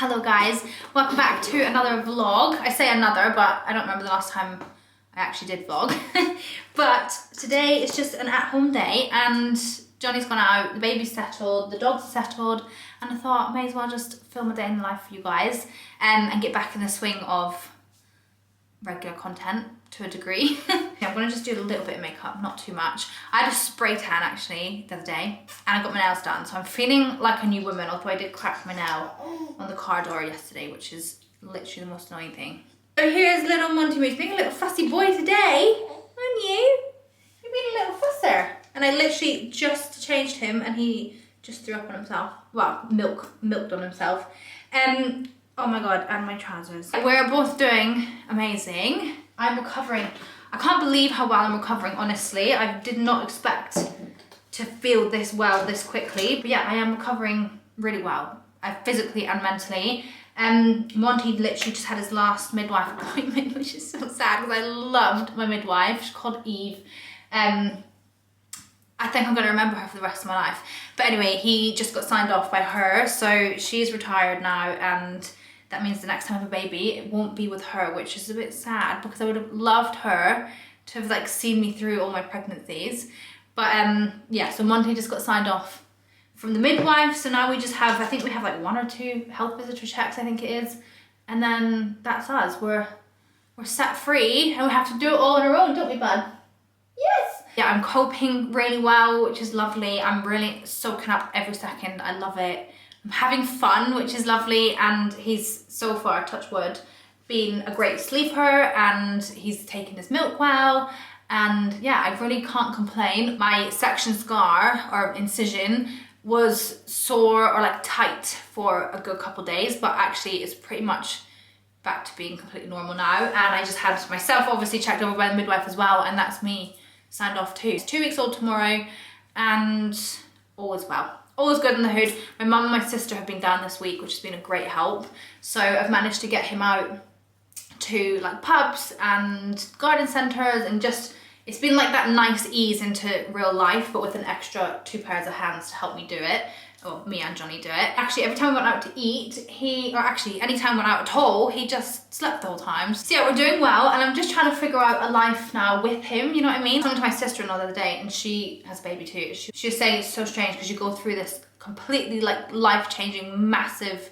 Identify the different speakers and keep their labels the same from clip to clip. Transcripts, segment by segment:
Speaker 1: Hello guys, welcome back to another vlog. I say another, but I don't remember the last time I actually did vlog. But today is just an at-home day and Johnny's gone out, the baby's settled, the dogs are settled, and I thought may as well just film a day in the life for you guys and get back in the swing of regular content to a degree. I'm gonna just do a little bit of makeup, not too much. I had a spray tan actually the other day and I got my nails done, so I'm feeling like a new woman, although I did crack my nail on the car door yesterday, which is literally the most annoying thing. So here's little Monty Moose being a little fussy boy today, aren't you? You're being a little fusser. And I literally just changed him and he just threw up on himself. Well, milked on himself. Oh my god, and my trousers. We're both doing amazing. I'm recovering. I can't believe how well I'm recovering, honestly. I did not expect to feel this well this quickly. But yeah, I am recovering really well, physically and mentally. Monty literally just had his last midwife appointment, which is so sad because I loved my midwife. She's called Eve. I think I'm going to remember her for the rest of my life. But anyway, he just got signed off by her. So she's retired now, and that means the next time I have a baby, it won't be with her, which is a bit sad because I would have loved her to have like seen me through all my pregnancies. But yeah, so Monty just got signed off from the midwife. So now we just have, I think we have like 1 or 2 health visitor checks, I think it is. And then that's us. We're set free and we have to do it all on our own, don't we, bud? Yes. Yeah, I'm coping really well, which is lovely. I'm really soaking up every second. I love it. I'm having fun, which is lovely, and he's so far, touch wood, been a great sleeper and he's taken his milk well, and yeah, I really can't complain. My section scar or incision was sore or like tight for a good couple days, but actually it's pretty much back to being completely normal now, and I just had myself obviously checked over by the midwife as well, and that's me signed off too. It's 2 weeks old tomorrow and all is well. All is good in the hood. My mum and my sister have been down this week, which has been a great help. So I've managed to get him out to like pubs and garden centres, and just, it's been like that nice ease into real life, but with an extra 2 pairs of hands to help me do it. Or me and Johnny do it. Actually, every time we went out to eat, anytime we went out at all, he just slept the whole time. So yeah, we're doing well, and I'm just trying to figure out a life now with him, you know what I mean? I was talking to my sister-in-law the other day, and she has a baby too. She was saying it's so strange because you go through this completely like life-changing, massive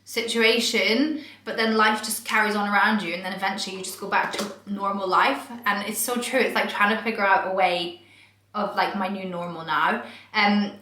Speaker 1: situation, but then life just carries on around you, and then eventually you just go back to normal life. And it's so true. It's like trying to figure out a way of like my new normal now.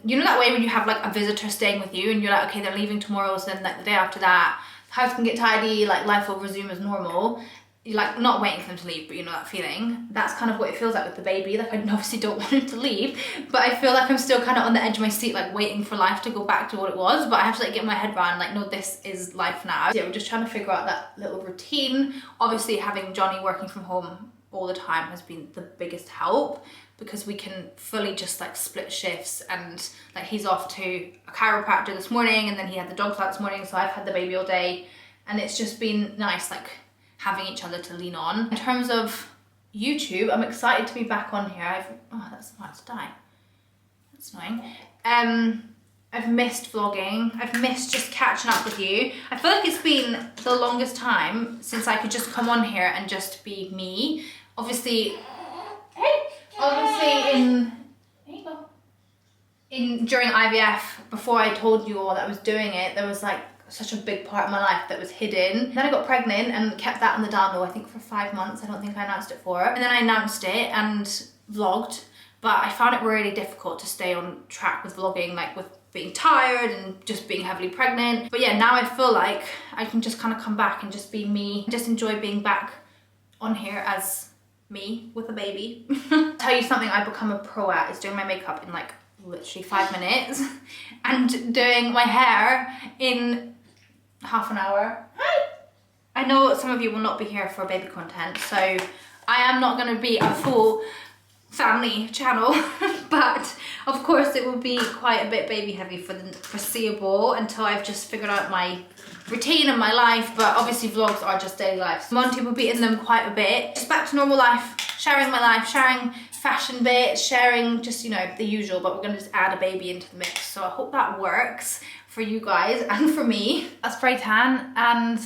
Speaker 1: You know that way when you have like a visitor staying with you and you're like, okay, they're leaving tomorrow, so then like the day after that, the house can get tidy, like life will resume as normal. You're like not waiting for them to leave, but you know that feeling. That's kind of what it feels like with the baby. Like I obviously don't want him to leave, but I feel like I'm still kind of on the edge of my seat, like waiting for life to go back to what it was. But I have to like get my head around, like, no, this is life now. So yeah, we're just trying to figure out that little routine. Obviously having Johnny working from home all the time has been the biggest help, because we can fully just like split shifts, and like he's off to a chiropractor this morning, and then he had the dogs out this morning, so I've had the baby all day, and it's just been nice like having each other to lean on. In terms of YouTube, I'm excited to be back on here. Oh, that's about to die. That's annoying. I've missed vlogging. I've missed just catching up with you. I feel like it's been the longest time since I could just come on here and just be me. Obviously during IVF, before I told you all that I was doing it, there was like such a big part of my life that was hidden. Then I got pregnant and kept that on the down low, I think for 5 months. I don't think I announced it for. And then I announced it and vlogged, but I found it really difficult to stay on track with vlogging, like with being tired and just being heavily pregnant. But yeah, now I feel like I can just kind of come back and just be me. Just enjoy being back on here as me with a baby. Tell you something I've become a pro at is doing my makeup in like literally 5 minutes and doing my hair in half an hour. Hi! I know some of you will not be here for baby content, so I am not going to be a full family channel, but of course it will be quite a bit baby heavy for the foreseeable until I've just figured out my routine and my life. But obviously vlogs are just daily life. Monty will be in them quite a bit. Just back to normal life, sharing my life, sharing fashion bits, sharing just, you know, the usual, but we're gonna just add a baby into the mix. So I hope that works for you guys and for me a spray tan, and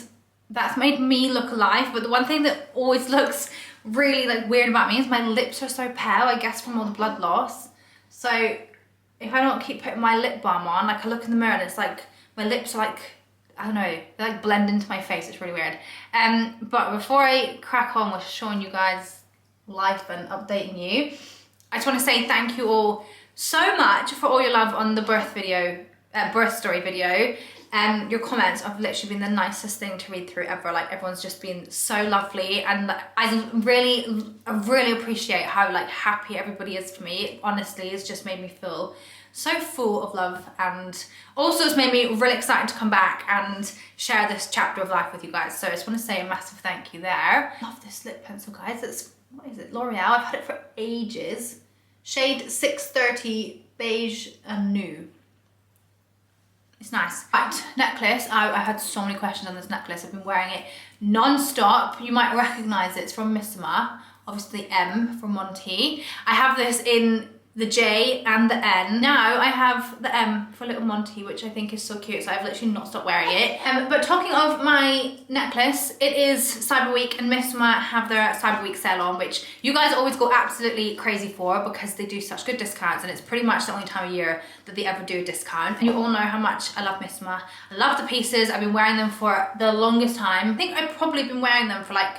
Speaker 1: that's made me look alive. But the one thing that always looks really like weird about me is my lips are so pale, I guess from all the blood loss. So if I don't keep putting my lip balm on, like I look in the mirror and it's like my lips are like, I don't know, they like blend into my face. It's really weird. But before I crack on with showing you guys life and updating you, I just want to say thank you all so much for all your love on the birth story video. Your comments have literally been the nicest thing to read through ever. Like everyone's just been so lovely, and I really appreciate how like happy everybody is for me. Honestly, it's just made me feel so full of love, and also it's made me really excited to come back and share this chapter of life with you guys. So I just want to say a massive thank you there. Love this lip pencil, guys. It's, what is it, L'Oreal. I've had it for ages. Shade 630 Beige and Nude. It's nice. Right, necklace. I had so many questions on this necklace. I've been wearing it non-stop. You might recognize it. It's from Missoma. Obviously M from Monty. I have this in the J and the N. Now I have the M for little Monty, which I think is so cute, so I've literally not stopped wearing it. But talking of my necklace, it is Cyber Week, and Missoma have their Cyber Week sale on, which you guys always go absolutely crazy for because they do such good discounts, and it's pretty much the only time of year that they ever do a discount. And you all know how much I love Missoma. I love the pieces. I've been wearing them for the longest time. I think I've probably been wearing them for like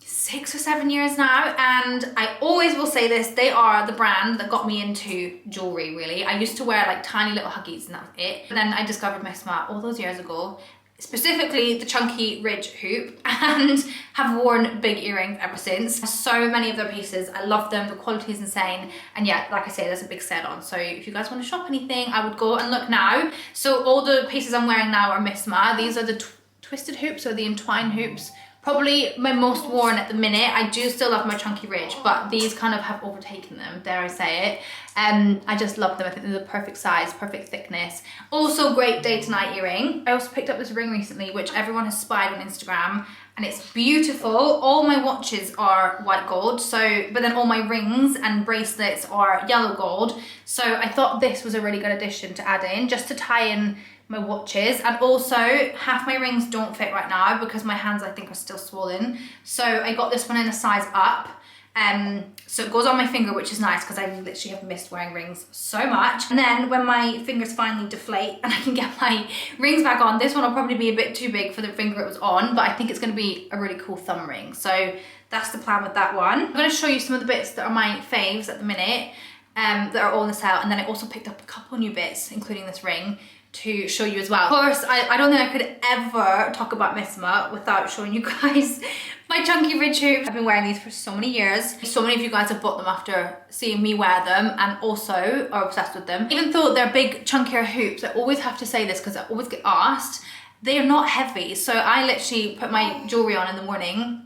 Speaker 1: 6 or 7 years now, and I always will say this, they are the brand that got me into jewelry, really. I used to wear like tiny little huggies and that was it. But then I discovered Missoma all those years ago, specifically the chunky ridge hoop, and have worn big earrings ever since. So many of their pieces, I love them, the quality is insane, and yeah, like I say, there's a big sale on, so if you guys want to shop anything, I would go and look now. So all the pieces I'm wearing now are Missoma. These are the twisted hoops, or the entwined hoops. Probably my most worn at the minute. I do still love my chunky ridge, but these kind of have overtaken them, dare I say it. I just love them. I think they're the perfect size, perfect thickness. Also great day to night earring. I also picked up this ring recently, which everyone has spied on Instagram, and it's beautiful. All my watches are white gold, but then all my rings and bracelets are yellow gold. So I thought this was a really good addition to add in, just to tie in my watches. And also half my rings don't fit right now because my hands I think are still swollen, so I got this one in a size up, so it goes on my finger, which is nice because I literally have missed wearing rings so much. And then when my fingers finally deflate and I can get my rings back on, this one will probably be a bit too big for the finger it was on, but I think it's going to be a really cool thumb ring, so that's the plan with that one. I'm going to show you some of the bits that are my faves at the minute, that are all in the sale, and then I also picked up a couple new bits, including this ring, to show you as well. Of course, I don't think I could ever talk about Missoma without showing you guys my chunky ridge hoops. I've been wearing these for so many years. So many of you guys have bought them after seeing me wear them, and also are obsessed with them. Even though they're big, chunkier hoops, I always have to say this because I always get asked, they are not heavy. So I literally put my jewelry on in the morning,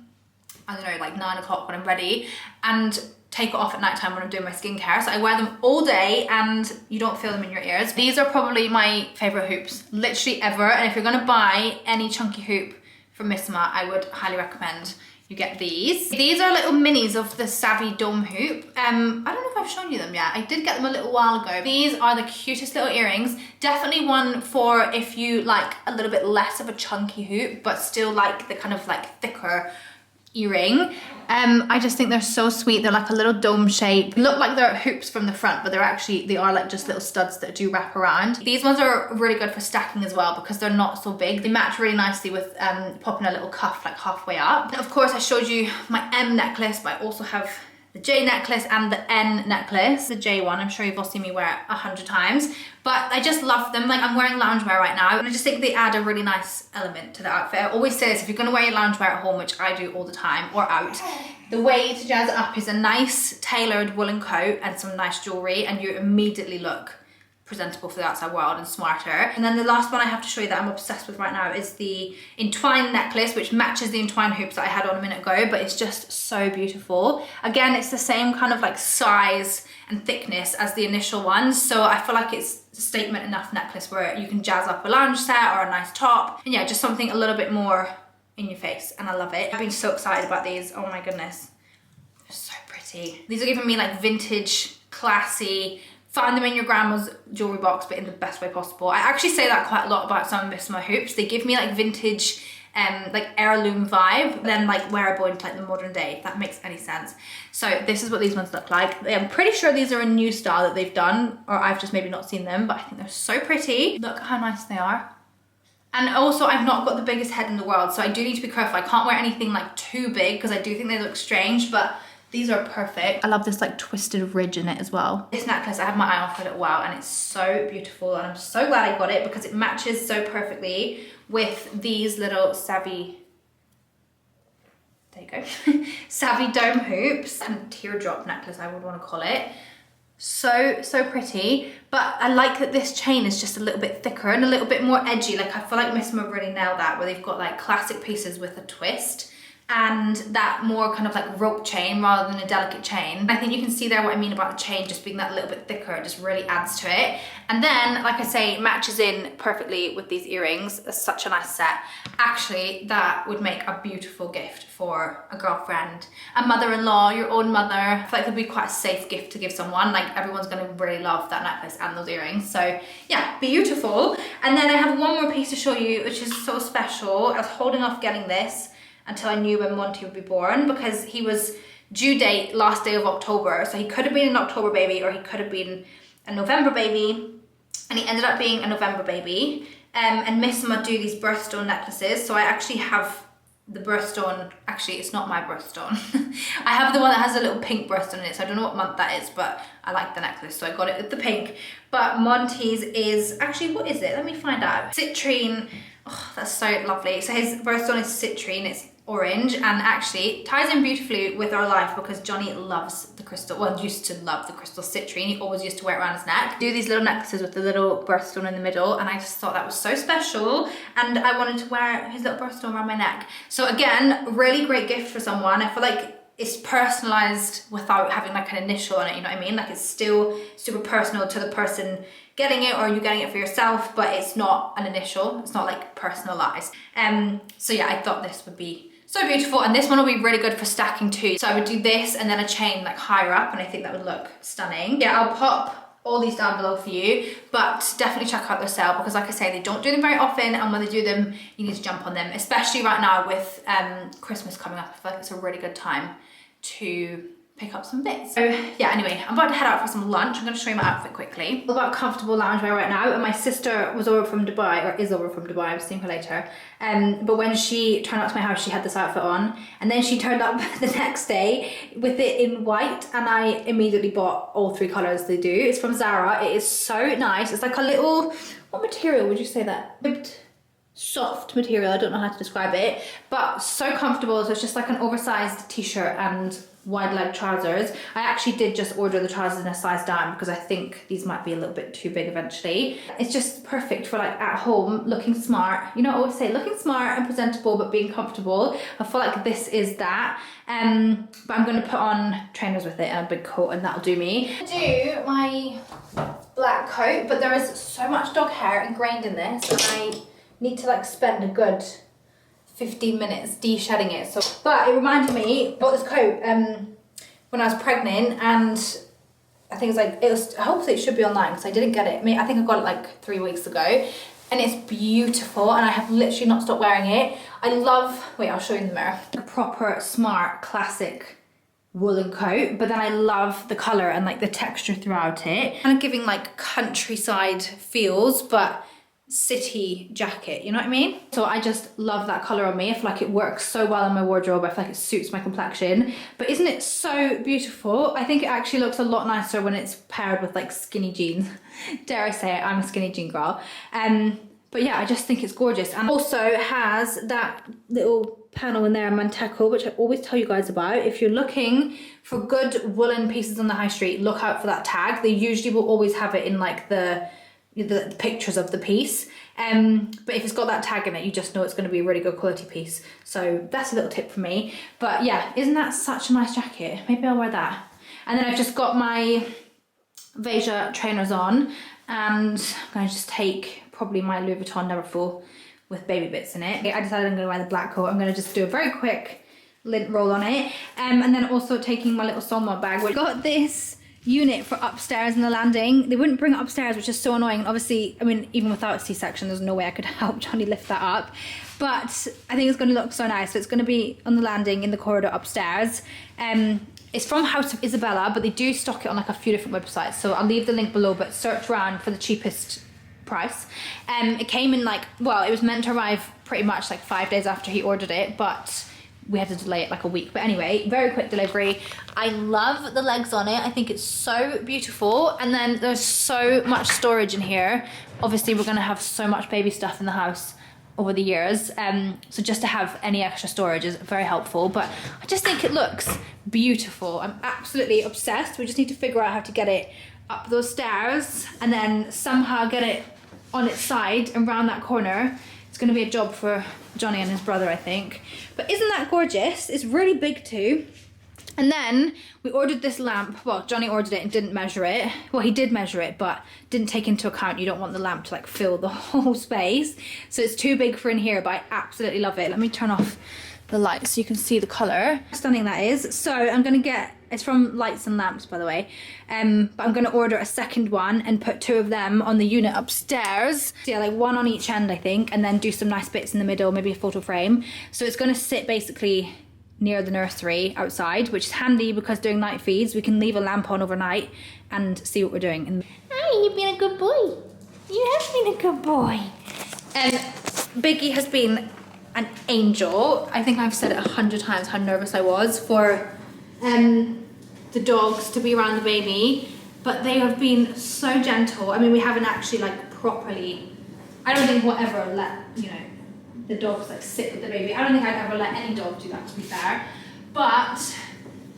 Speaker 1: I don't know, like 9 o'clock when I'm ready, and take it off at night time when I'm doing my skincare. So I wear them all day and you don't feel them in your ears. These are probably my favorite hoops, literally ever. And if you're gonna buy any chunky hoop from Missoma, I would highly recommend you get these. These are little minis of the Savvy Dome hoop. I don't know if I've shown you them yet. I did get them a little while ago. These are the cutest little earrings. Definitely one for if you like a little bit less of a chunky hoop, but still like the kind of like thicker earring. I just think they're so sweet. They're like a little dome shape. They look like they're hoops from the front, but they are like just little studs that do wrap around. These ones are really good for stacking as well because they're not so big. They match really nicely with popping a little cuff like halfway up. And of course, I showed you my M necklace, but I also have the J necklace and the N necklace. The J one, I'm sure you've all seen me wear it 100 times, but I just love them. Like, I'm wearing loungewear right now, and I just think they add a really nice element to the outfit. I always say this, if you're gonna wear your loungewear at home, which I do all the time, or out, the way to jazz it up is a nice tailored woolen coat and some nice jewelry, and you immediately look presentable for the outside world and smarter. And then the last one I have to show you that I'm obsessed with right now is the entwined necklace, which matches the entwined hoops that I had on a minute ago, but it's just so beautiful. Again, it's the same kind of like size and thickness as the initial ones, so I feel like it's a statement enough necklace where you can jazz up a lounge set or a nice top, and yeah, just something a little bit more in your face, and I love it. I've been so excited about these. Oh my goodness, they're so pretty. These are giving me like vintage, classy, find them in your grandma's jewelry box, but in the best way possible. I actually say that quite a lot about some of Missoma hoops. They give me like vintage, like heirloom vibe, then like wearable into like the modern day, if that makes any sense. So this is what these ones look like. I'm pretty sure these are a new style that they've done, or I've just maybe not seen them, but I think they're so pretty. Look how nice they are. And also, I've not got the biggest head in the world, so I do need to be careful. I can't wear anything like too big because I do think they look strange, but these are perfect. I love this like twisted ridge in it as well. This necklace, I had my eye on for a little while and it's so beautiful, and I'm so glad I got it because it matches so perfectly with these little savvy, there you go, savvy dome hoops and teardrop necklace, I would want to call it. So pretty, but I like that this chain is just a little bit thicker and a little bit more edgy. Like I feel like Missoma really nailed that, where they've got like classic pieces with a twist and that more kind of like rope chain rather than a delicate chain. I think you can see there what I mean about the chain just being that little bit thicker. It just really adds to it. And then, like I say, it matches in perfectly with these earrings. It's such a nice set. Actually, that would make a beautiful gift for a girlfriend, a mother-in-law, your own mother. I feel like it would be quite a safe gift to give someone. Like everyone's gonna really love that necklace and those earrings. So yeah, beautiful. And then I have one more piece to show you, which is so special. I was holding off getting this until I knew when Monty would be born, because he was due date last day of October. So he could have been an October baby or he could have been a November baby. And he ended up being a November baby. And Missoma do these birthstone necklaces. So I actually have the birthstone, actually it's not my birthstone. I have the one that has a little pink birthstone in it. So I don't know what month that is, but I like the necklace. So I got it with the pink. But Monty's is, actually what is it? Let me find out. Citrine, oh, that's so lovely. So his birthstone is citrine, it's orange, and actually ties in beautifully with our life because Johnny loves the crystal, well, used to love the crystal citrine. He always used to wear it around his neck. Do these little necklaces with the little birthstone in the middle, and I just thought that was so special, and I wanted to wear his little birthstone around my neck. So again, really great gift for someone. I feel like it's personalized without having like an initial on it, you know what I mean? Like it's still super personal to the person getting it, or you getting it for yourself, but it's not an initial, it's not like personalized. So yeah, I thought this would be so beautiful, and this one will be really good for stacking too. So I would do this and then a chain like higher up, and I think that would look stunning. Yeah, I'll pop all these down below for you, but definitely check out their sale because like I say, they don't do them very often, and when they do them, you need to jump on them, especially right now with Christmas coming up. I feel like it's a really good time to pick up some bits. So yeah, anyway, I'm about to head out for some lunch. I'm going to show you my outfit quickly. All about comfortable loungewear right now, and my sister was over from Dubai, or is over from Dubai, I'm seeing her later. But when she turned up to my house, she had this outfit on, and then she turned up the next day with it in white, and I immediately bought all 3 colors they do. It's from ZARA. It is so nice. It's like a little, what material would you say that? Soft material, I don't know how to describe it, but so comfortable. So it's just like an oversized t-shirt and wide leg trousers. I actually did just order the trousers in a size down because I think these might be a little bit too big eventually. It's just perfect for like at home, looking smart. You know, I always say looking smart and presentable but being comfortable. I feel like this is that. But I'm going to put on trainers with it and a big coat, and that'll do me. I do my black coat, but there is so much dog hair ingrained in this, and I need to like spend a good 15 minutes de-shedding it. So, but it reminded me, I bought this coat when I was pregnant, and I think it's like, it was, hopefully it should be online because I didn't get it. I think I got it like 3 weeks ago, and it's beautiful, and I have literally not stopped wearing it. I love, wait, I'll show you in the mirror. A proper, smart, classic woolen coat, but then I love the colour and like the texture throughout it. Kind of giving like countryside feels, but city jacket, you know what I mean? So I just love that colour on me. I feel like it works so well in my wardrobe. I feel like it suits my complexion. But isn't it so beautiful? I think it actually looks a lot nicer when it's paired with like skinny jeans. Dare I say it, I'm a skinny jean girl. But yeah, I just think it's gorgeous. And also has that little panel in there, Manteco, which I always tell you guys about. If you're looking for good woolen pieces on the high street, look out for that tag. They usually will always have it in like the pictures of the piece, but if it's got that tag in it, you just know it's going to be a really good quality piece. So that's a little tip for me. But yeah, isn't that such a nice jacket? Maybe I'll wear that. And then I've just got my Veja trainers on, and I'm going to just take probably my Louis Vuitton Neverfull with baby bits in it. I decided I'm going to wear the black coat. I'm going to just do a very quick lint roll on it, and then also taking my little Soma bag, which got this unit for upstairs in the landing. They wouldn't bring it upstairs, which is so annoying. And obviously, I mean, even without a C-section, there's no way I could help Johnny lift that up. But I think it's going to look so nice. So it's going to be on the landing in the corridor upstairs. It's from House of Isabella, but they do stock it on like a few different websites. So I'll leave the link below, but search around for the cheapest price. It came in like, well, it was meant to arrive pretty much like 5 days after he ordered it, but we had to delay it like a week. But anyway, very quick delivery. I love the legs on it. I think it's so beautiful. And then there's so much storage in here. Obviously, we're gonna have so much baby stuff in the house over the years. So just to have any extra storage is very helpful. But I just think it looks beautiful. I'm absolutely obsessed. We just need to figure out how to get it up those stairs and then somehow get it on its side and round that corner. It's going to be a job for Johnny and his brother, I think. But isn't that gorgeous? It's really big too. And then we ordered this lamp. Well, Johnny ordered it and didn't measure it. Well, he did measure it, but didn't take into account you don't want the lamp to like fill the whole space. So it's too big for in here, but I absolutely love it. Let me turn off the light so you can see the colour. Stunning that is. So I'm going to get, it's from Lights and Lamps, by the way. But I'm going to order a second one and put 2 of them on the unit upstairs. So yeah, like 1 on each end, I think, and then do some nice bits in the middle, maybe a photo frame. So it's going to sit basically near the nursery outside, which is handy because during night feeds, we can leave a lamp on overnight and see what we're doing. Hi, you've been a good boy. You have been a good boy. And Biggie has been an angel. I think I've said it 100 times how nervous I was for the dogs to be around the baby, but they have been so gentle. I mean, we haven't actually like properly, I don't think we'll ever let, you know, the dogs like sit with the baby. I don't think I'd ever let any dog do that, to be fair. But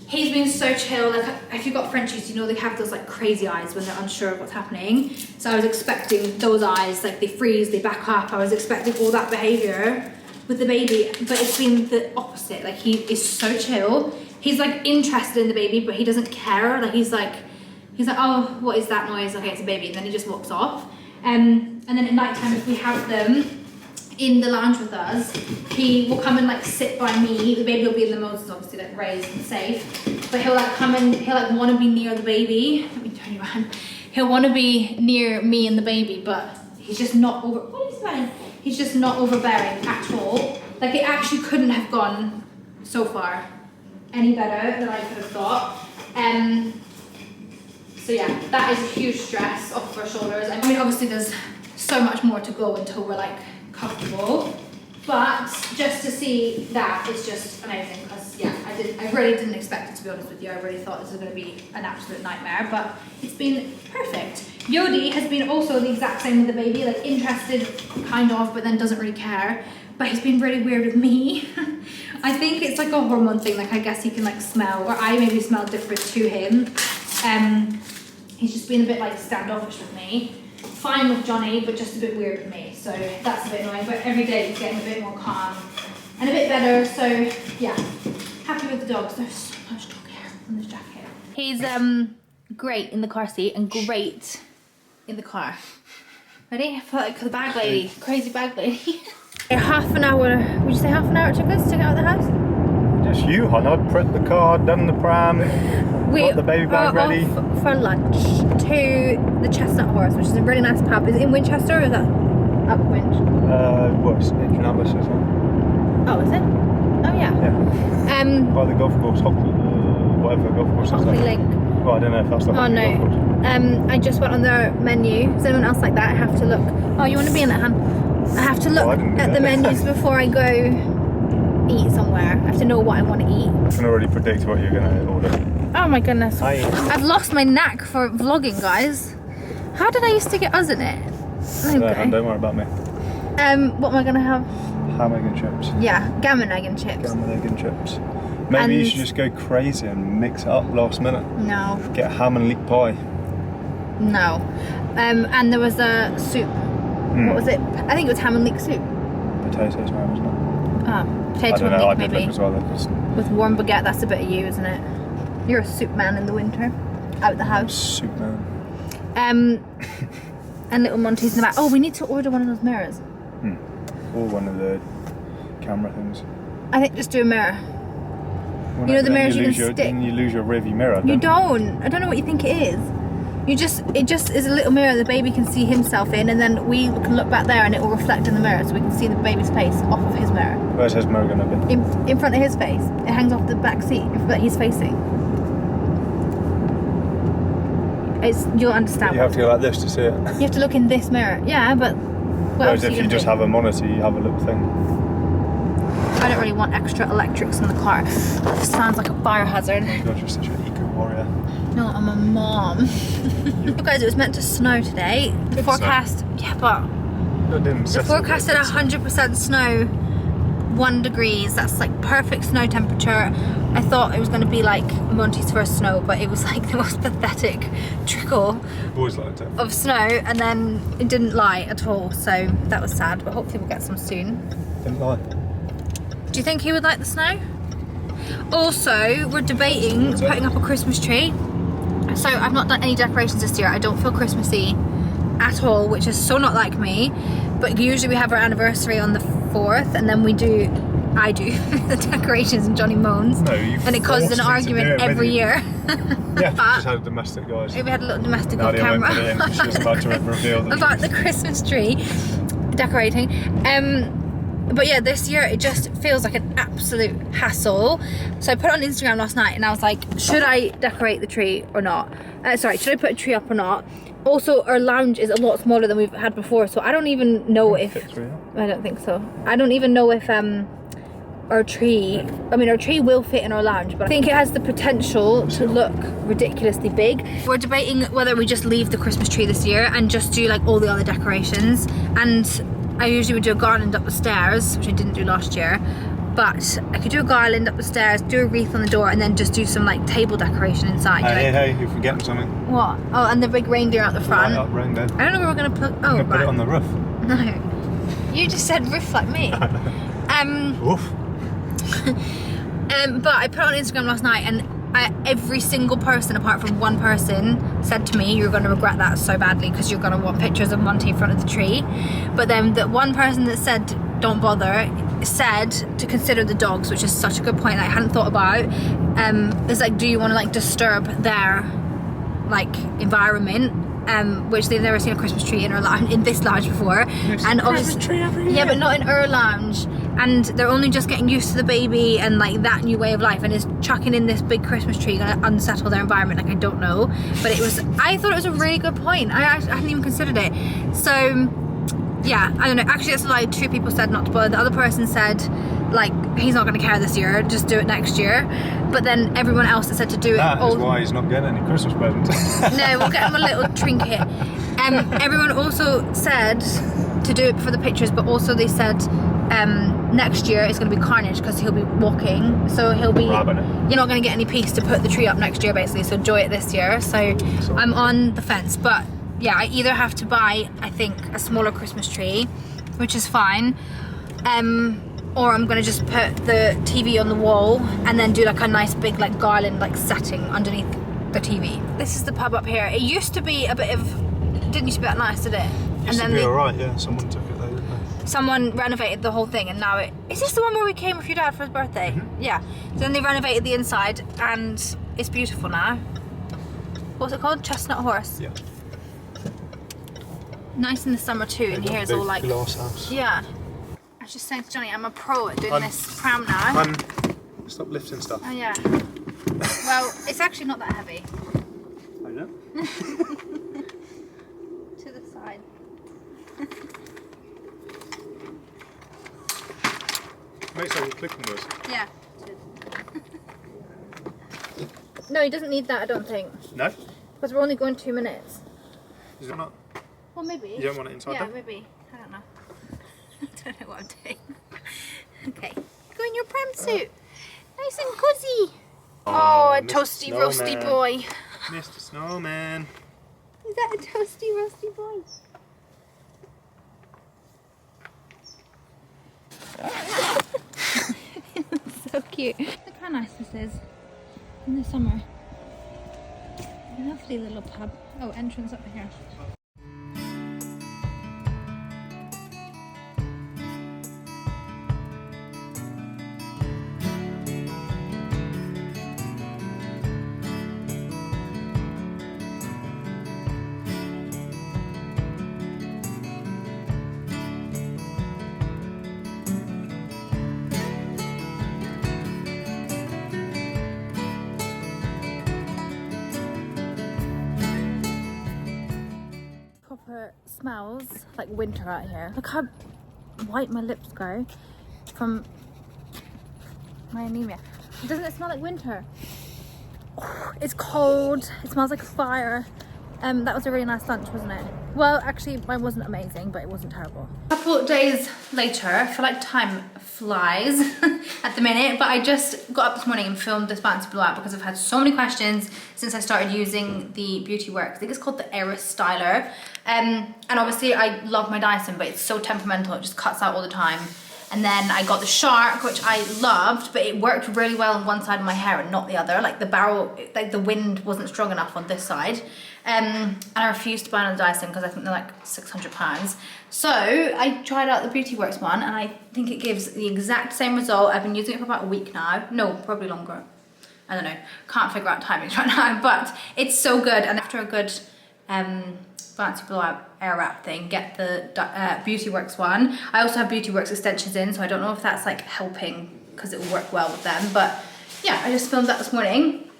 Speaker 1: he's been so chill. Like if you've got Frenchies, you know they have those like crazy eyes when they're unsure of what's happening. So I was expecting those eyes, like they freeze, they back up. I was expecting all that behavior with the baby, but it's been the opposite. Like he is so chill. He's like interested in the baby, but he doesn't care. Like he's like, oh, what is that noise? Okay, it's a baby. And then he just walks off. And then at night time, if we have them in the lounge with us, he will come and like sit by me. The baby will be in the motors, obviously like raised and safe, but he'll like come and he'll like want to be near the baby. Let me turn you around. He'll want to be near me and the baby, but he's just not over. What are you smelling? He's just not overbearing at all. Like it actually couldn't have gone so far any better than I could have thought. So yeah, that is a huge stress off of our shoulders. I mean, obviously there's so much more to go until we're like comfortable, but just to see that is just amazing because yeah, I really didn't expect it, to be honest with you. I really thought this was going to be an absolute nightmare, but it's been perfect. Yodi has been also the exact same with the baby, like interested kind of, but then doesn't really care. But he's been really weird with me. I think it's like a hormone thing, like I guess he can like smell, or I maybe smell different to him. He's just been a bit like standoffish with me. Fine with Johnny, but just a bit weird with me. So that's a bit annoying, but every day he's getting a bit more calm and a bit better. So yeah, happy with the dogs. There's so much dog hair on this jacket. He's great in the car seat and great in the car. Ready? I feel like the bag lady, crazy bag lady. Half an hour, would you say half an hour it took us to get out of the house?
Speaker 2: Just you, hon. I'd prepped the car, done the pram, got the baby bag ready.
Speaker 1: Off for lunch to the Chestnut Horse, which is a really nice pub. Is it in Winchester or is that Upwinch?
Speaker 2: Well, it's in Canalis, isn't it?
Speaker 1: Oh, is it? Oh, yeah.
Speaker 2: Yeah. By the golf course, whatever golf course is
Speaker 1: Hockley
Speaker 2: that?
Speaker 1: Link.
Speaker 2: Well, I don't know if that's the golf course.
Speaker 1: I just went on their menu. Is anyone else like that? I have to look. Oh, you want to be in it, hun? I have to look at the menus before I go eat somewhere. I have to know what I want to eat.
Speaker 2: I can already predict what you're going to order.
Speaker 1: Oh my goodness. I've lost my knack for vlogging, guys. How did I used to get us in it? Okay.
Speaker 2: Don't worry about me.
Speaker 1: What am I going to have?
Speaker 2: Ham, egg and chips.
Speaker 1: Yeah, gammon, egg and chips.
Speaker 2: Gammon, egg and chips. Maybe you should just go crazy and mix it up last minute.
Speaker 1: No.
Speaker 2: Get a ham and leek pie.
Speaker 1: No. And there was a soup. What was it? I think it was ham and leek soup.
Speaker 2: Potatoes, man, wasn't it?
Speaker 1: Potato and leek, maybe.
Speaker 2: As well,
Speaker 1: with warm baguette, that's a bit of you, isn't it? You're a soup man in the winter, out the house.
Speaker 2: Soup man.
Speaker 1: And little MONTYS in the back. Oh, we need to order one of those mirrors.
Speaker 2: Or one of the camera things.
Speaker 1: I think just do a mirror.
Speaker 2: Well,
Speaker 1: you know the
Speaker 2: then
Speaker 1: mirrors you can
Speaker 2: lose
Speaker 1: stick.
Speaker 2: Then you lose your rearview mirror.
Speaker 1: You don't. I don't know what you think it is. It just is a little mirror the baby can see himself in, and then we can look back there and it will reflect in the mirror, so we can see the baby's face off of his mirror.
Speaker 2: Where's his mirror gonna be?
Speaker 1: In front of his face. It hangs off the back seat that he's facing. You'll understand.
Speaker 2: You have to go like this to see it.
Speaker 1: You have to look in this mirror. Yeah, but
Speaker 2: Whereas if you just have a monitor, you have a little thing.
Speaker 1: I don't really want extra electrics in the car. It sounds like a fire hazard.
Speaker 2: Oh my God, you're such an eco warrior.
Speaker 1: No, I'm a mom. Guys, it was meant to snow today. The forecast, yeah, but the forecast said 100% snow, 1 degrees. That's like perfect snow temperature. I thought it was going to be like MONTYS' first snow, but it was like the most pathetic trickle of snow, and then it didn't lie at all. So that was sad, but hopefully we'll get some soon.
Speaker 2: Didn't lie.
Speaker 1: Do you think he would like the snow? Also, we're debating putting up a Christmas tree. So I've not done any decorations this year. I don't feel Christmassy at all, which is so not like me. But usually we have our anniversary on the 4th, and then I do the decorations, and Johnny moans.
Speaker 2: No, you
Speaker 1: and it causes an argument every year.
Speaker 2: Yeah, just had a domestic, guys.
Speaker 1: We had a little domestic on
Speaker 2: Nadia
Speaker 1: camera.
Speaker 2: went in, she was about to reveal the
Speaker 1: about the Christmas tree decorating. But yeah, this year it just feels like an absolute hassle. So I put it on Instagram last night and I was like, should I decorate the tree or not? Sorry, should I put a tree up or not? Also, our lounge is a lot smaller than we've had before, so I don't even know if... I don't think so. I don't even know if our tree will fit in our lounge, but I think it has the potential to look ridiculously big. We're debating whether we just leave the Christmas tree this year and just do like all the other decorations. And I usually would do a garland up the stairs, which I didn't do last year, but I could do a garland up the stairs, do a wreath on the door, and then just do some like table decoration inside.
Speaker 2: Hey, you're forgetting something.
Speaker 1: What? Oh, and the big reindeer out the front.
Speaker 2: Up reindeer.
Speaker 1: I don't know where we're gonna put. Oh,
Speaker 2: right. Put it on the roof.
Speaker 1: No, you just said roof like me.
Speaker 2: Woof.
Speaker 1: But I put it on Instagram last night, and every single person apart from one person said to me, you're going to regret that so badly because you're going to want pictures of Monty in front of the tree. But then the one person that said don't bother said to consider the dogs, which is such a good point that I hadn't thought about. It's like, do you want to like disturb their like environment, which they've never seen a Christmas tree in our lounge, in this lounge before. And obviously, yeah, but not in our lounge. And they're only just getting used to the baby and like that new way of life, and is chucking in this big Christmas tree going to unsettle their environment? Like, I don't know, but I thought it was a really good point. I hadn't even considered it. So yeah, I don't know, actually that's a lie. 2 people said not to bother. The other person said like he's not going to care this year, just do it next year. But then everyone else that said to do it,
Speaker 2: that is why he's not getting any Christmas presents.
Speaker 1: No, we'll get him a little trinket. Everyone also said to do it for the pictures, but also they said next year it's going to be carnage because he'll be walking, so he'll be, you're not going to get any peace to put the tree up next year basically, so enjoy it this year. So I'm on the fence, but yeah, I either have to buy, I think, a smaller Christmas tree, which is fine, or I'm going to just put the TV on the wall and then do like a nice big like garland like setting underneath the TV. This is the pub up here. It used to be a bit of, didn't used to be that nice, did it?
Speaker 2: Used to be alright, yeah, someone took it though, didn't they?
Speaker 1: Someone renovated the whole thing, and now is this the one where we came with your dad for his birthday? Mm-hmm. Yeah. So then they renovated the inside and it's beautiful now. What's it called? Chestnut Horse? Yeah. Nice in the summer too, and here's all like
Speaker 2: glass house.
Speaker 1: Yeah. I was just saying to Johnny, I'm a pro at doing this pram now.
Speaker 2: Stop lifting stuff.
Speaker 1: Oh yeah. Well, it's actually not that heavy.
Speaker 2: I know.
Speaker 1: To the side.
Speaker 2: Makes like you're clicking with us.
Speaker 1: Yeah. No, he doesn't need that, I don't think.
Speaker 2: No?
Speaker 1: Because we're only going 2 minutes.
Speaker 2: Is it not?
Speaker 1: Well, maybe.
Speaker 2: You don't want it inside
Speaker 1: Yeah,
Speaker 2: there?
Speaker 1: maybe. I don't know. I don't know what I'm doing. Okay. Go in your pram suit. Nice and cozy. Oh, a toasty, roasty boy.
Speaker 2: Mr. Snowman.
Speaker 1: Is that a toasty, roasty boy? So cute. Look how nice this is in the summer. Lovely little pub. Oh, entrance up here. smells like winter out here. Look how white my lips go from my anemia. Doesn't it smell like winter? Oh, it's cold. It smells like a fire. That was a really nice lunch, wasn't it? Well, actually, mine wasn't amazing, but it wasn't terrible. A couple of days later, I feel like time flies at the minute, but I just got up this morning and filmed this bouncy blowout because I've had so many questions since I started using the Beauty Works. I think it's called the Eris Styler. And obviously, I love my Dyson, but it's so temperamental, it just cuts out all the time. And then I got the Shark, which I loved, but it worked really well on one side of my hair and not the other. Like the barrel, like the wind wasn't strong enough on this side. And I refused to buy another Dyson because I think they're like £600. So I tried out the Beauty Works one and I think it gives the exact same result. I've been using it for about a week now. No, probably longer. I don't know. Can't figure out timings right now, but it's so good. And after a good fancy blowout air wrap thing, get the Beauty Works one. I also have Beauty Works extensions in, so I don't know if that's like helping because it will work well with them. But yeah, I just filmed that this morning.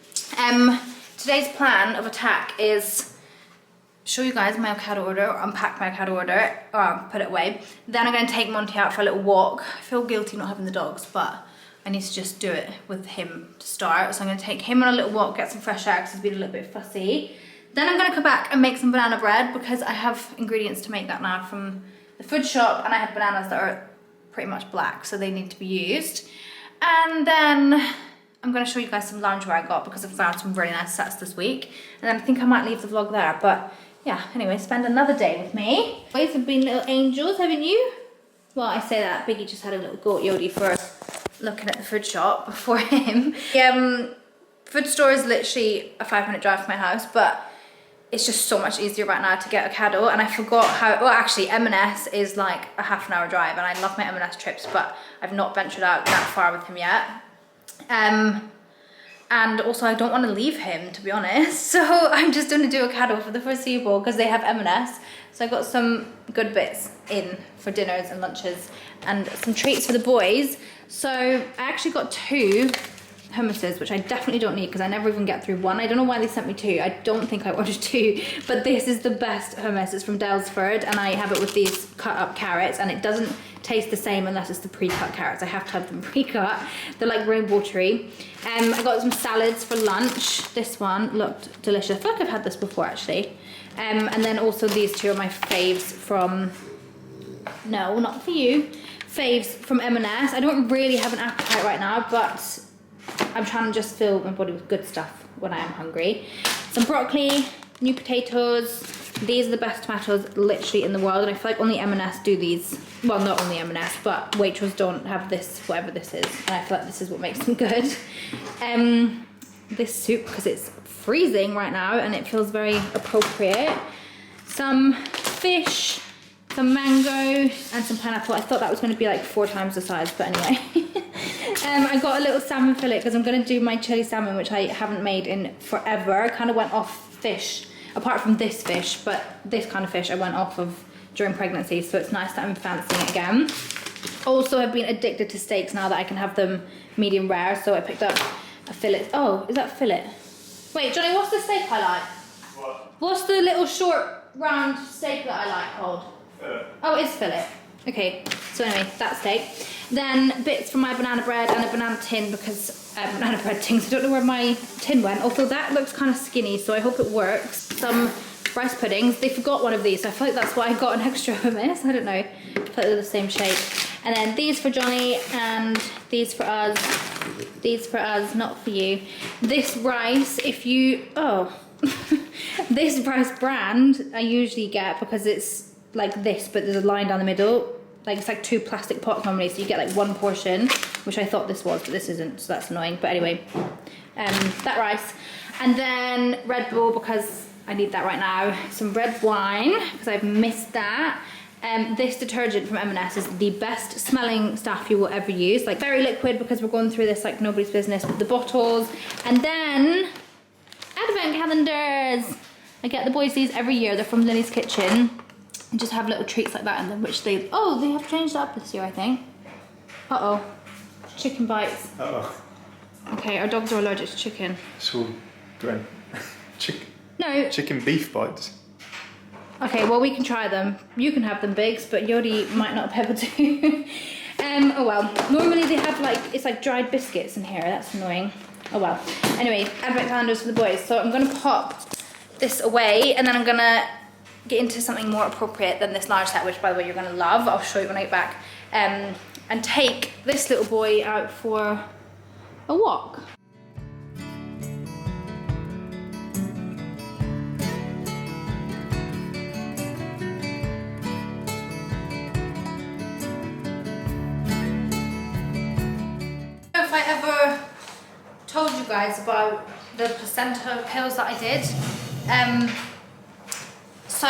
Speaker 1: Today's plan of attack is show you guys my avocado order, or unpack my avocado order, or put it away. Then I'm going to take Monty out for a little walk. I feel guilty not having the dogs, but I need to just do it with him to start. So I'm going to take him on a little walk, get some fresh air because he's been a little bit fussy. Then I'm going to come back and make some banana bread because I have ingredients to make that now from the food shop, and I have bananas that are pretty much black, so they need to be used. And then I'm going to show you guys some loungewear I got because I've found some really nice sets this week. And then I think I might leave the vlog there, but yeah, anyway, spend another day with me. You guys have been little angels, haven't you? Well, I say that, Biggie just had a little goat yodi for looking at the food shop before him. The food store is literally a 5-minute drive from my house, but it's just so much easier right now to get a Caddo, and I forgot how, well actually M&S is like a half an hour drive, and I love my M&S trips, but I've not ventured out that far with him yet. And also I don't want to leave him, to be honest, so I'm just going to do a Caddo for the foreseeable because they have M&S. So I got some good bits in for dinners and lunches and some treats for the boys. So I actually got 2 hummuses, which I definitely don't need because I never even get through one. I don't know why they sent me 2. I don't think I ordered 2, but this is the best hummus. It's from Dalesford, and I have it with these cut up carrots, and it doesn't taste the same unless it's the pre-cut carrots. I have to have them pre-cut. They're like rainbow tree. I got some salads for lunch. This one looked delicious. I feel like I've had this before actually. And then also these 2 are my faves from, no, not for you, faves from M&S. I don't really have an appetite right now, but I'm trying to just fill my body with good stuff when I am hungry. Some broccoli, new potatoes. These are the best tomatoes literally in the world, and I feel like only M&S do these. Well, not only M&S, but Waitrose don't have this, whatever this is, and I feel like this is what makes them good. This soup, because it's freezing right now and it feels very appropriate. Some fish, some mango, and some pineapple. I thought that was going to be like 4 times the size, but anyway. I got a little salmon fillet because I'm going to do my chili salmon, which I haven't made in forever. I kind of went off fish, apart from this fish, but this kind of fish I went off of during pregnancy, so it's nice that I'm fancying it again. Also, I've been addicted to steaks now that I can have them medium rare, so I picked up a fillet. Oh, is that fillet? Wait, Johnny, what's the steak I like? What? What's the little short round steak that I like called? Fillet. Oh, it is fillet. Okay, so anyway, that steak. Then bits from my banana bread and a banana tin because banana bread tins. I don't know where my tin went. Although that looks kind of skinny, so I hope it works. Some rice puddings. They forgot one of these, so I feel like that's why I got an extra hummus. I don't know. I feel like they're the same shape. And then these for Johnny and these for us. These for us, not for you. This rice, if you, this rice brand I usually get because it's like this, but there's a line down the middle. Like it's like 2 plastic pots normally, so you get like 1 portion, which I thought this was, but this isn't, so that's annoying. But anyway, that rice. And then Red Bull because I need that right now. Some red wine because I've missed that. This detergent from M&S is the best smelling stuff you will ever use. Like very liquid because we're going through this like nobody's business with the bottles. And then advent calendars. I get the boys these every year. They're from Lily's Kitchen. And just have little treats like that in them, which they have changed up this year, I think. Uh-oh. Chicken bites.
Speaker 2: Uh-oh.
Speaker 1: Okay, our dogs are allergic to chicken.
Speaker 2: It's all chicken.
Speaker 1: No.
Speaker 2: Chicken beef bites.
Speaker 1: Okay, well, we can try them. You can have them, Biggs, but Yodi might not be able to. Oh well. Normally they have like, it's like dried biscuits in here. That's annoying. Oh well. Anyway, advent calendars for the boys. So I'm going to pop this away, and then I'm going to get into something more appropriate than this large set, which by the way you're going to love. I'll show you when I get back. And take this little boy out for a walk. If I ever told you guys about the placenta pills that I did, so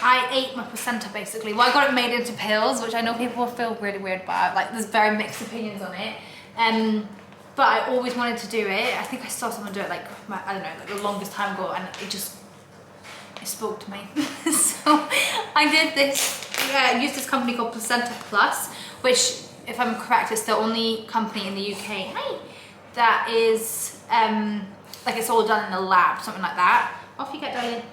Speaker 1: I ate my placenta basically. Well, I got it made into pills, which I know people will feel really weird about. Like, there's very mixed opinions on it. But I always wanted to do it. I think I saw someone do it like, I don't know, like the longest time ago, and it spoke to me. So I did this, used this company called Placenta Plus, which, if I'm correct, it's the only company in the UK that is, like, it's all done in a lab, something like that. Off you get, darling.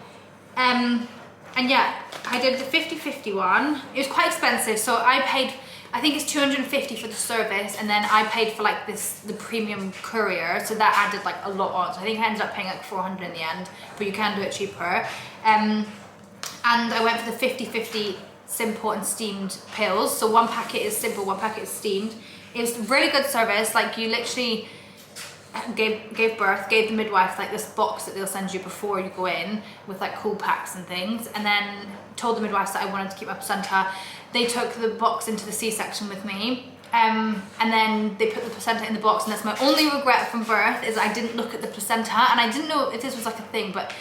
Speaker 1: And yeah, I did the 50/50 one. It was quite expensive, so I paid, I think it's 250 for the service, and then I paid for like the premium courier, so that added like a lot on. So I think I ended up paying like 400 in the end, but you can do it cheaper. And I went for the 50/50 simple and steamed pills. So one packet is simple, one packet is steamed. It was really good service. Like, you literally gave birth, gave the midwife like this box that they'll send you before you go in with like cool packs and things, and then told the midwives that I wanted to keep my placenta. They took the box into the C-section with me, and then they put the placenta in the box, and that's my only regret from birth, is I didn't look at the placenta, and I didn't know if this was like a thing, but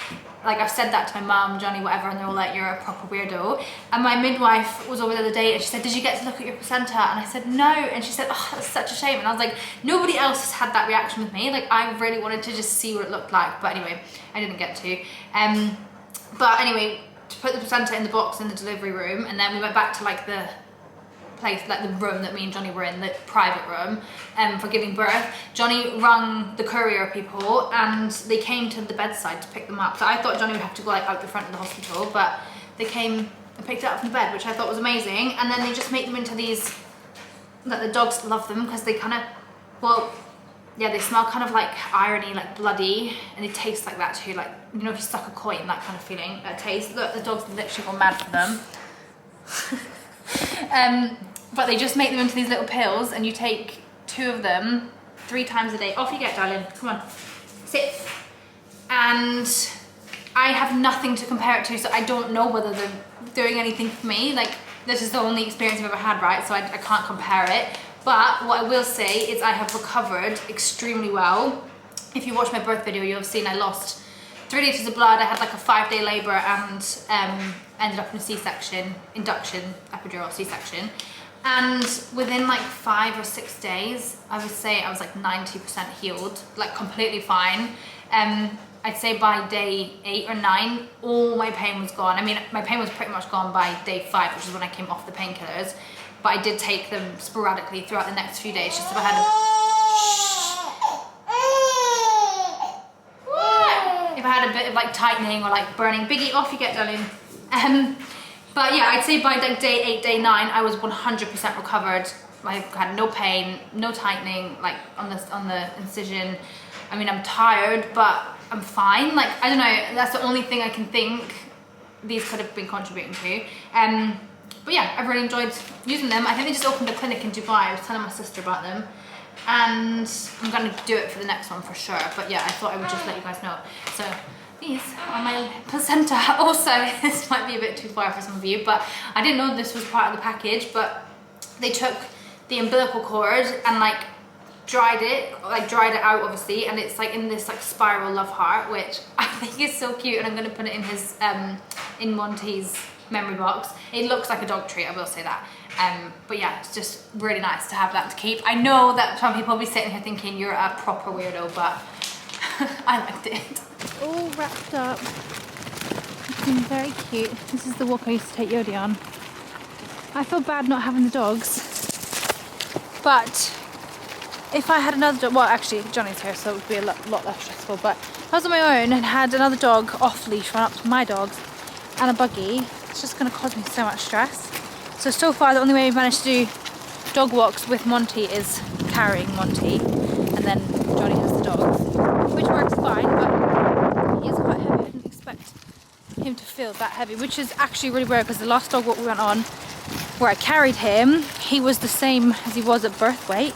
Speaker 1: like, I've said that to my mum, Johnny, whatever, and they're all like, you're a proper weirdo. And my midwife was over the other day, and she said, did you get to look at your placenta? And I said, no. And she said, oh, that's such a shame. And I was like, nobody else has had that reaction with me. Like, I really wanted to just see what it looked like. But anyway, I didn't get to. But anyway, to put the placenta in the box in the delivery room, and then we went back to like the place, like the room that me and Johnny were in, the private room, for giving birth. Johnny rung the courier people, and they came to the bedside to pick them up. So I thought Johnny would have to go like out the front of the hospital, but they came and picked it up from the bed, which I thought was amazing. And then they just make them into these, that the dogs love them because they kind of, well, yeah, they smell kind of like irony, like bloody, and they taste like that too, like, you know, if you stuck a coin, that kind of feeling, that taste. Look, the dogs literally go mad for them. But they just make them into these little pills, and you take 2 of them 3 times a day. Off you get, darling. Come on, sit. And I have nothing to compare it to, so I don't know whether they're doing anything for me. Like, this is the only experience I've ever had, right? So I can't compare it. But what I will say is I have recovered extremely well. If you watch my birth video, you'll have seen I lost 3 liters of blood. I had like a 5-day labor, and ended up in a C-section, induction, epidural C-section. And within like 5 or 6 days, I would say I was like 90% healed, like completely fine. I'd say by day 8 or 9, all my pain was gone. I mean, my pain was pretty much gone by day 5, which is when I came off the painkillers. But I did take them sporadically throughout the next few days, just if I had if I had a bit of like tightening or like burning. Biggie, off you get, darling. But yeah, I'd say by like day 8, day 9, I was 100% recovered. I had no pain, no tightening, like on the incision. I mean, I'm tired, but I'm fine. Like, I don't know, that's the only thing I can think these could have been contributing to. But yeah, I've really enjoyed using them. I think they just opened a clinic in Dubai. I was telling my sister about them. And I'm gonna do it for the next one for sure. But yeah, I thought I would just let you guys know. So these are my placenta. Also, this might be a bit too far for some of you, but I didn't know this was part of the package, but they took the umbilical cord and like dried it out obviously, and it's like in this like spiral love heart, which I think is so cute, and I'm gonna put it in his in Monty's memory box. It looks like a dog treat, I will say that. But yeah, it's just really nice to have that to keep. I know that some people will be sitting here thinking you're a proper weirdo, but I liked it. All wrapped up, looking very cute. This is the walk I used to take Yodi on. I feel bad not having the dogs, but if I had another dog, well actually Johnny's here, so it would be a lot less stressful, but if I was on my own and had another dog off leash run up to my dogs, and a buggy, it's just going to cause me so much stress. So far the only way we've managed to do dog walks with Monty is carrying Monty, and then Johnny has the dog, which works fine, but he is quite heavy. I didn't expect him to feel that heavy, which is actually really weird because the last dog walk we went on where I carried him, he was the same as he was at birth weight.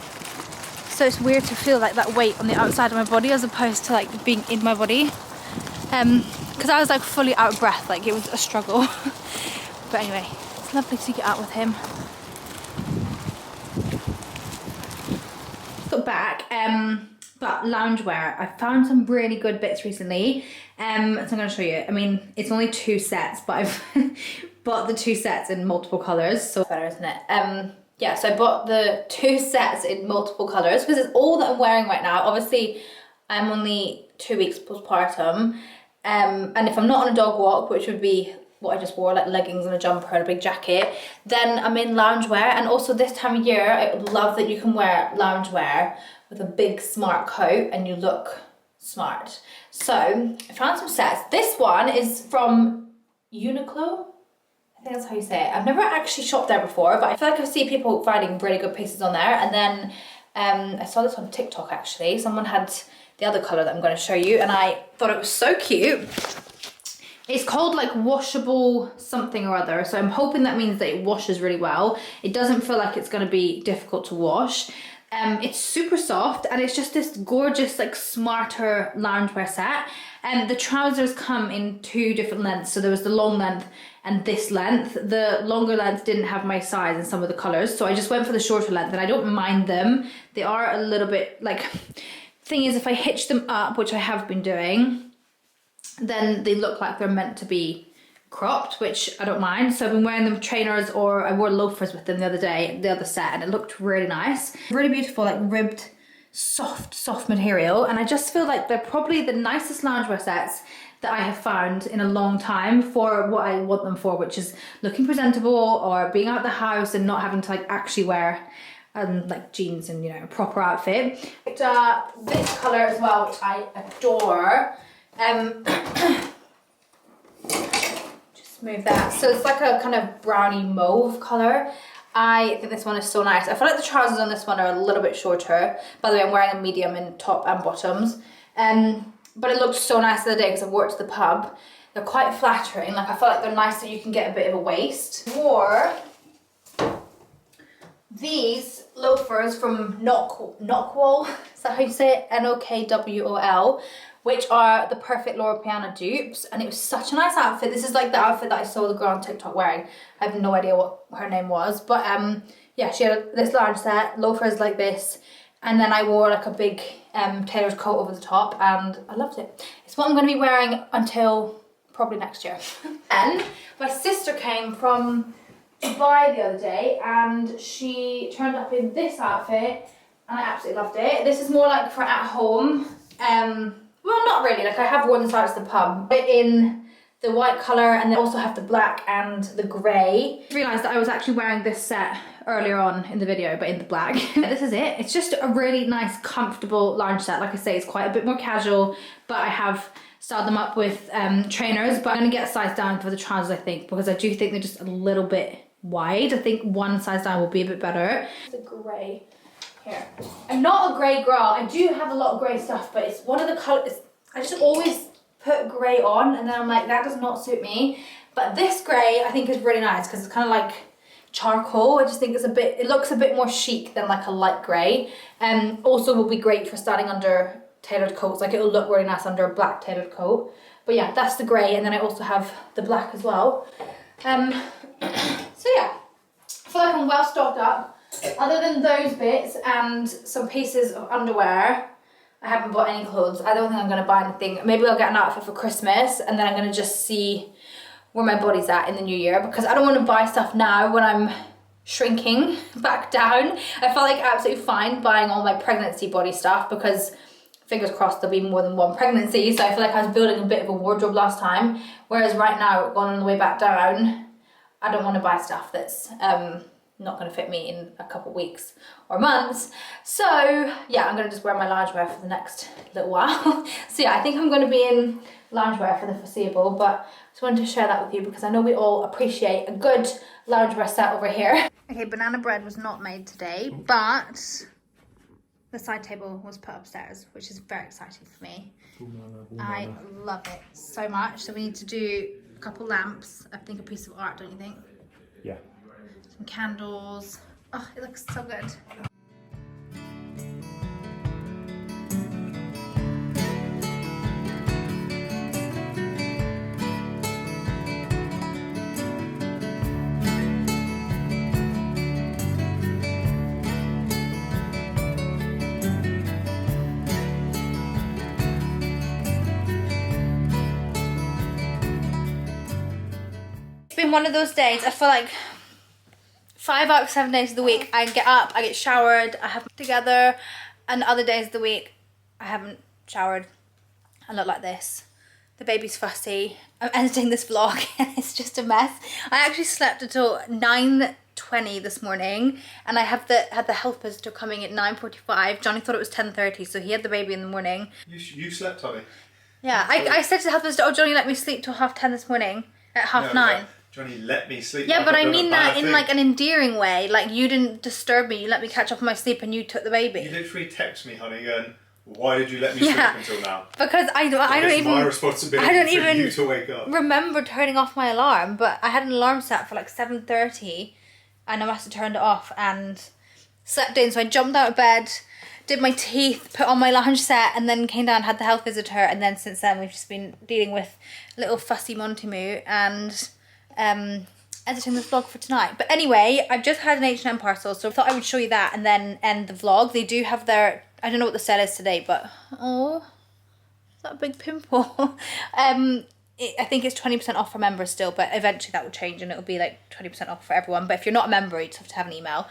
Speaker 1: So it's weird to feel like that weight on the outside of my body as opposed to like being in my body. Because I was like fully out of breath, like it was a struggle. But anyway, it's lovely to get out with him. Got back, but loungewear. I found some really good bits recently. So I'm gonna show you. I mean, it's only 2 sets, but I've bought the 2 sets in multiple colors, so better, isn't it? Yeah, so I bought the 2 sets in multiple colors because it's all that I'm wearing right now. Obviously, I'm only 2 weeks postpartum, and if I'm not on a dog walk, which would be what I just wore, like leggings and a jumper and a big jacket, then I'm in loungewear. And also this time of year, I love that you can wear loungewear with a big smart coat and you look smart. So I found some sets. This one is from Uniqlo. I think that's how you say it. I've never actually shopped there before, but I feel like I see people finding really good pieces on there. And then I saw this on TikTok actually. Someone had the other colour that I'm going to show you, and I thought it was so cute. It's called like washable something or other, so I'm hoping that means that it washes really well. It doesn't feel like it's going to be difficult to wash. It's super soft, and it's just this gorgeous like smarter loungewear set. And the trousers come in 2 different lengths, so there was the long length and this length. The longer length didn't have my size in some of the colours, so I just went for the shorter length, and I don't mind them. They are a little bit like, thing is, if I hitch them up, which I have been doing, then they look like they're meant to be cropped, which I don't mind. So I've been wearing them with trainers, or I wore loafers with them the other day, the other set, and it looked really nice. Really beautiful, like ribbed, soft material. And I just feel like they're probably the nicest loungewear sets that I have found in a long time for what I want them for, which is looking presentable or being out the house and not having to like actually wear like jeans and, you know, a proper outfit. Picked up this colour as well, which I adore. Just move that. So it's like a kind of browny mauve colour. I think this one is so nice. I feel like the trousers on this one are a little bit shorter. By the way, I'm wearing a medium in top and bottoms. But it looked so nice the other day because I wore it to the pub. They're quite flattering. Like, I feel like they're nice that you can get a bit of a waist. Wore these loafers from Knockwall. Is that how you say it? Knokwol. Which are the perfect Laura Piana dupes, and it was such a nice outfit. This is like the outfit that I saw the girl on TikTok wearing. I have no idea what her name was, but yeah, she had this large set, loafers like this, and then I wore like a big tailored coat over the top, and I loved it. It's what I'm going to be wearing until probably next year. And my sister came from Dubai the other day, and she turned up in this outfit, and I absolutely loved it. This is more like for at home. Well, not really, like I have worn this out to the pub, but in the white colour, and then also have the black and the grey. I realised that I was actually wearing this set earlier on in the video, but in the black. This is it. It's just a really nice, comfortable lounge set. Like I say, it's quite a bit more casual, but I have styled them up with trainers, but I'm going to get a size down for the trousers, I think, because I do think they're just a little bit wide. I think one size down will be a bit better. The grey. Here. I'm not a grey girl. I do have a lot of grey stuff, but it's one of the colours. I just always put grey on, and then I'm like, that does not suit me. But this grey I think is really nice because it's kind of like charcoal. I just think it's a bit, it looks a bit more chic than like a light grey. Also will be great for styling under tailored coats. Like, it'll look really nice under a black tailored coat. But yeah, that's the grey, and then I also have the black as well. So yeah, I feel like I'm well stocked up. Other than those bits and some pieces of underwear, I haven't bought any clothes. I don't think I'm going to buy anything. Maybe I'll get an outfit for Christmas, and then I'm going to just see where my body's at in the new year, because I don't want to buy stuff now when I'm shrinking back down. I felt like absolutely fine buying all my pregnancy body stuff, because fingers crossed there'll be more than one pregnancy. So I feel like I was building a bit of a wardrobe last time, whereas right now, going on the way back down, I don't want to buy stuff that's not going to fit me in a couple weeks or months. So yeah, I'm going to just wear my loungewear for the next little while. So yeah, I think I'm going to be in loungewear for the foreseeable, but I just wanted to share that with you because I know we all appreciate a good loungewear set over here. Okay, banana bread was not made today, but the side table was put upstairs, which is very exciting for me. I love it so much. So we need to do a couple lamps. I think a piece of art, don't you think?
Speaker 2: Yeah.
Speaker 1: Some candles. Oh, it looks so good. It's been one of those days. I feel like 5 out of 7 days of the week I get up, I get showered, I have together, and other days of the week I haven't showered. I look like this. The baby's fussy. I'm editing this vlog and it's just a mess. I actually slept until 9:20 this morning, and I had the health visitor coming at 9:45. Johnny thought it was 10:30, so he had the baby in the morning.
Speaker 2: You slept, honey?
Speaker 1: Yeah, I said to the health visitor, oh, Johnny let me sleep till 10:30 this morning at 9:30.
Speaker 2: Johnny let me sleep.
Speaker 1: Yeah, but I mean that in like an endearing way. Like, you didn't disturb me. You let me catch up on my sleep and you took the baby.
Speaker 2: You literally text me, honey, going, why did you let me sleep until now?
Speaker 1: Because I don't even...
Speaker 2: my responsibility for you to wake up.
Speaker 1: Remember turning off my alarm, but I had an alarm set for like 7:30 and I must have turned it off and slept in. So I jumped out of bed, did my teeth, put on my lounge set, and then came down, had the health visitor, and then since then we've just been dealing with little fussy Monty Moo and editing this vlog for tonight. But anyway, I've just had an H&M parcel, so I thought I would show you that and then end the vlog. They do have their, I don't know what the sale is today, but oh, is that a big pimple? I think it's 20% off for members still, but eventually that will change and it'll be like 20% off for everyone. But if you're not a member, you just have to have an email.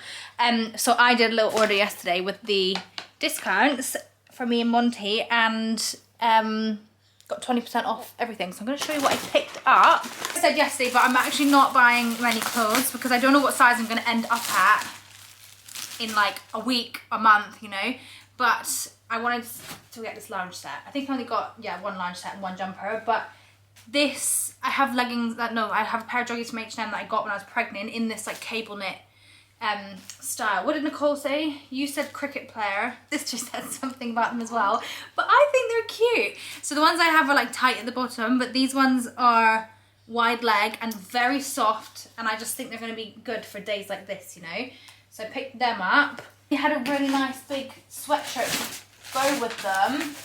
Speaker 1: So I did a little order yesterday with the discounts for me and Monty, and got 20% off everything. So I'm going to show you what I picked up. I said yesterday, but I'm actually not buying many clothes because I don't know what size I'm going to end up at in like a week, a month, you know. But I wanted to get this lounge set. I think I only got, yeah, one lounge set and one jumper. But this, I have leggings that, no, I have a pair of joggies from H&M that I got when I was pregnant in this like cable knit style. What did Nicole say? You said cricket player. This just said something about them as well, but I think they're cute. So the ones I have are like tight at the bottom, but these ones are wide leg and very soft, and I just think they're going to be good for days like this, you know. So I picked them up. They had a really nice big sweatshirt to go with them,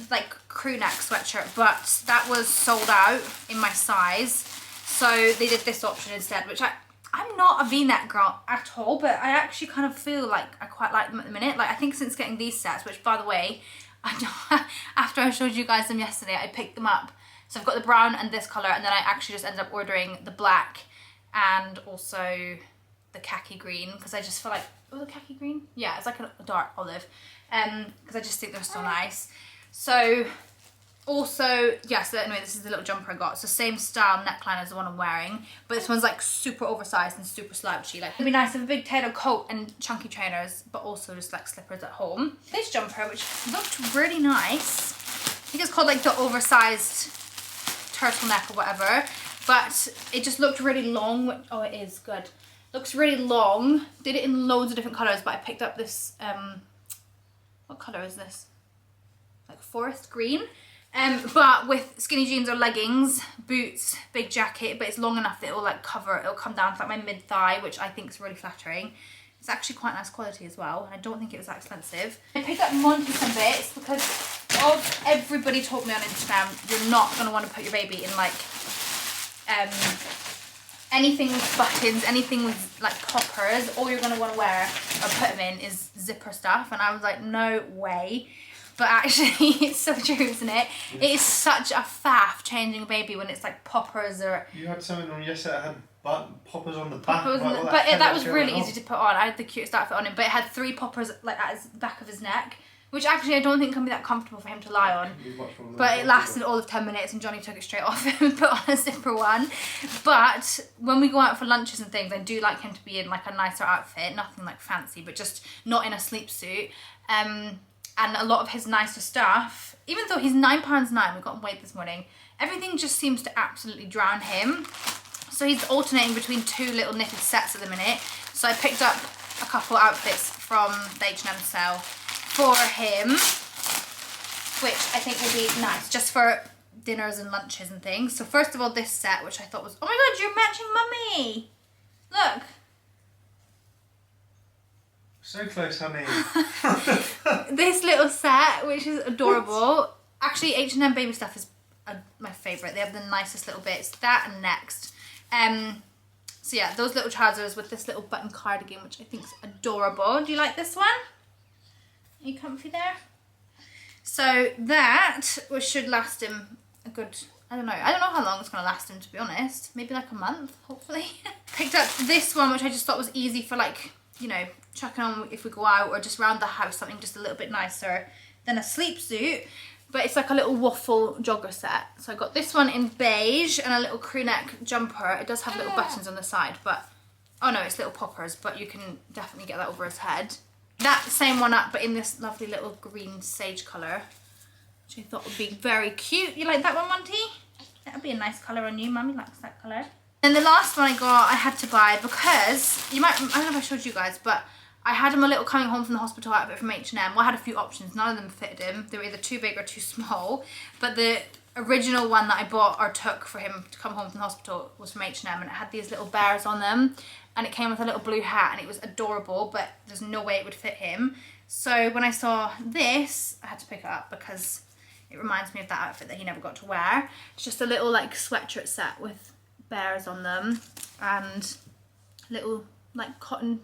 Speaker 1: like crew neck sweatshirt, but that was sold out in my size, so they did this option instead, which I'm not a V-neck girl at all, but I actually kind of feel like I quite like them at the minute. Like, I think since getting these sets, which by the way, after I showed you guys them yesterday, I picked them up. So I've got the brown and this colour, and then I actually just ended up ordering the black and also the khaki green, because I just feel like, oh, the khaki green? Yeah, it's like a dark olive, because I just think they're so nice. So also, yeah, so anyway, this is the little jumper I got. So same style neckline as the one I'm wearing, but this one's like super oversized and super slouchy. Like, it'd be nice to have a big tailor coat and chunky trainers, but also just like slippers at home. This jumper, which looked really nice, I think it's called like the oversized turtleneck or whatever, but it just looked really long. Oh, it is good. Looks really long. Did it in loads of different colours, but I picked up this, what colour is this? Like forest green. But with skinny jeans or leggings, boots, big jacket, but it's long enough that it'll like cover, it'll come down to like my mid-thigh, which I think is really flattering. It's actually quite nice quality as well, and I don't think it was that expensive. I picked up MONTYS some bits because of everybody told me on Instagram, you're not going to want to put your baby in like anything with buttons, anything with like poppers. All you're going to want to wear or put them in is zipper stuff, and I was like, no way. But actually, it's so true, isn't it? It is such a faff changing a baby when it's like poppers or...
Speaker 2: You had something on yesterday that had poppers on the back.
Speaker 1: That was really easy to put on. I had the cutest outfit on him, but it had 3 poppers like at the back of his neck. which actually I don't think can be that comfortable for him to lie on. But it lasted all of 10 minutes and Johnny took it straight off and put on a zipper one. But when we go out for lunches and things, I do like him to be in like a nicer outfit, nothing like fancy, but just not in a sleep suit. And a lot of his nicer stuff, even though he's £9.9, we got him weighed this morning, everything just seems to absolutely drown him. So he's alternating between 2 little knitted sets at the minute. So I picked up a couple outfits from the H&M sale for him, which I think will be nice just for dinners and lunches and things. So first of all, this set, which I thought was, oh my god, you're matching mummy. Look.
Speaker 2: So close, honey.
Speaker 1: This little set, which is adorable. Actually, H&M baby stuff is my favourite. They have the nicest little bits. That and Next. So yeah, those little trousers with this little button cardigan, which I think is adorable. Do you like this one? Are you comfy there? So that should last him a good, I don't know how long it's going to last him, to be honest. Maybe like a month, hopefully. Picked up this one, which I just thought was easy for like, you know, chucking on if we go out or just around the house, something just a little bit nicer than a sleep suit. But it's like a little waffle jogger set. So I got this one in beige and a little crew neck jumper. It does have little buttons on the side, but, oh no, it's little poppers, but you can definitely get that over his head. That same one up, but in this lovely little green sage colour, which I thought would be very cute. You like that one, Monty? That would be a nice colour on you. Mummy likes that colour. And the last one I had to buy because, I don't know if I showed you guys, but I had him a little coming home from the hospital outfit from H&M. Well, I had a few options. None of them fitted him. They were either too big or too small. But the original one that I bought or took for him to come home from the hospital was from H&M, and it had these little bears on them. And it came with a little blue hat, and it was adorable, but there's no way it would fit him. So when I saw this, I had to pick it up because it reminds me of that outfit that he never got to wear. It's just a little like sweatshirt set with bears on them and little like cotton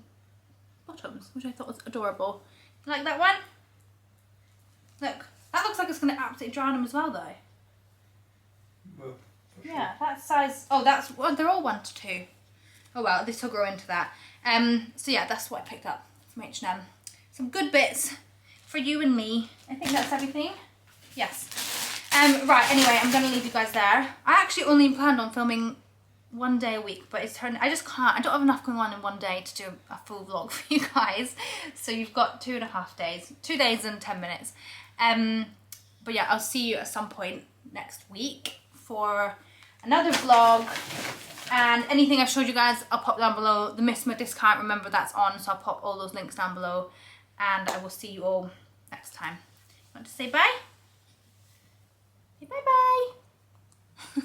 Speaker 1: bottoms, which I thought was adorable. You like that one? Look, that looks like it's going to absolutely drown him as well, though.
Speaker 2: Well,
Speaker 1: yeah, that size. Oh, that's well, they're all 1 to 2. Oh well, this will grow into that. So yeah, that's what I picked up from H&M. Some good bits for you and me. I think that's everything. Yes. Right. Anyway, I'm going to leave you guys there. I actually only planned on filming 1 day a week, but it's turned, I just can't, I don't have enough going on in 1 day to do a full vlog for you guys. So you've got 2.5 days, 2 days and 10 minutes. But yeah, I'll see you at some point next week for another vlog. And anything I've showed you guys, I'll pop down below. The Missoma discount, remember that's on, so I'll pop all those links down below. And I will see you all next time. Want to say bye? Say bye-bye.